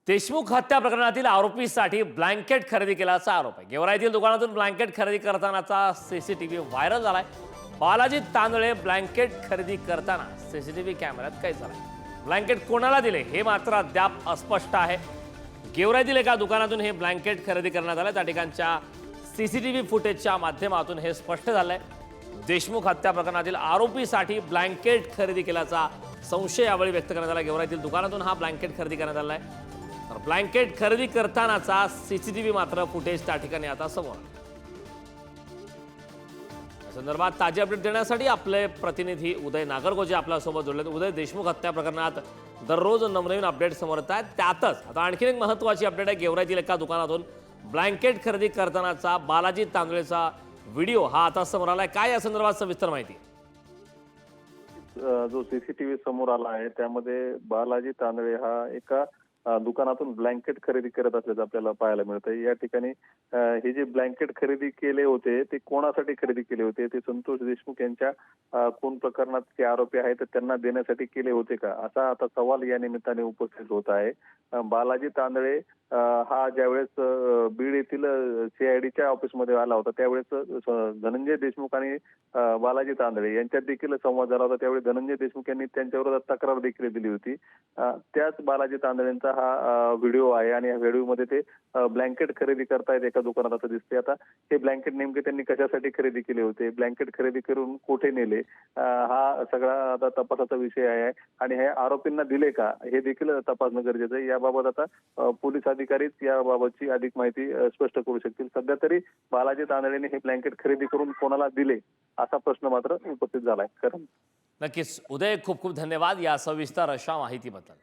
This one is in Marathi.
देशमुख हत्या प्रकरणातील आरोपीसाठी ब्लँकेट खरेदी केल्याचा आरोप आहे। गेवराईतील दुकानातून ब्लँकेट खरेदी करतानाचा सीसीटीव्ही व्हायरल झालाय। बालाजी तांदळे ब्लँकेट खरेदी करताना सीसीटीव्ही कॅमेऱ्यात कैद झालाय। ब्लँकेट कोणाला दिले हे मात्र अद्याप अस्पष्ट आहे। गेवराईतील एका दुकानातून हे ब्लँकेट खरेदी करण्यात आले। त्या ठिकाणच्या सीसीटीव्ही फुटेजच्या माध्यमातून हे स्पष्ट झालंय। देशमुख हत्या प्रकरणातील आरोपीसाठी ब्लँकेट खरेदी केल्याचा संशय यावेळी व्यक्त करण्यात आला। गेवराईतील दुकानातून हा ब्लँकेट खरेदी करण्यात आलाय। तर ब्लँकेट खरेदी करतानाचा सीसीटीव्ही मात्र फुटेज त्या ठिकाणी आता समोर आला। या संदर्भात ताजी अपडेट देण्यासाठी आपले प्रतिनिधी उदय नागरगोजे आपल्यासोबत जोडले। उदय, देशमुख हत्या प्रकरणात दररोज नवनवीन अपडेट समोर येत आहेत। त्यातच आता आणखी एक महत्त्वाची अपडेट आहे। गेवराईतील एका दुकानातून ब्लँकेट खरेदी करतानाचा बालाजी तांदळेचा व्हिडिओ हा आता समोर आलाय। काय या संदर्भात सविस्तर माहिती? जो सीसीटीव्ही समोर आला आहे त्यामध्ये बालाजी तांदळे हा एका दुकानातून ब्लँकेट खरेदी करत असल्याचं आपल्याला पाहायला मिळतंय। या ठिकाणी हे जे ब्लँकेट खरेदी केले होते ते कोणासाठी खरेदी केले होते, ते संतोष देशमुख यांच्या खून प्रकरणात जे आरोपी आहेत त्यांना देण्यासाठी केले होते का, असा आता सवाल या निमित्ताने उपस्थित होत आहे। बालाजी तांदळे हा ज्यावेळेस बीड येथील सीआयडीच्या ऑफिसमध्ये आला होता त्यावेळेस धनंजय देशमुख आणि बालाजी तांदळे यांच्यात देखील संवाद झाला होता। त्यावेळी धनंजय देशमुख यांनी त्यांच्याविरोधात तक्रार देखील दिली होती। त्याच बालाजी तांदळेंचा हा व्हिडिओ आहे आणि या व्हिडिओमध्ये ते ब्लँकेट खरेदी करतायत एका दुकानात असं दिसते। आता हे ब्लँकेट नेमके त्यांनी कशासाठी खरेदी केले होते, ब्लँकेट खरेदी करून कुठे नेले, हा सगळा आता तपासाचा विषय आहे आणि हे आरोपींना दिले का हे देखील तपासणं गरजेचं आहे। याबाबत आता पोलीस अधिकारीच याबाबतची अधिक माहिती स्पष्ट करू शकतील। सध्या तरी बालाजी तांदळेने हे ब्लँकेट खरेदी करून कोणाला दिले असा प्रश्न मात्र उपस्थित झालाय। कारण नक्कीच उदय, खूप खूप धन्यवाद या सविस्तर अशा माहितीबद्दल।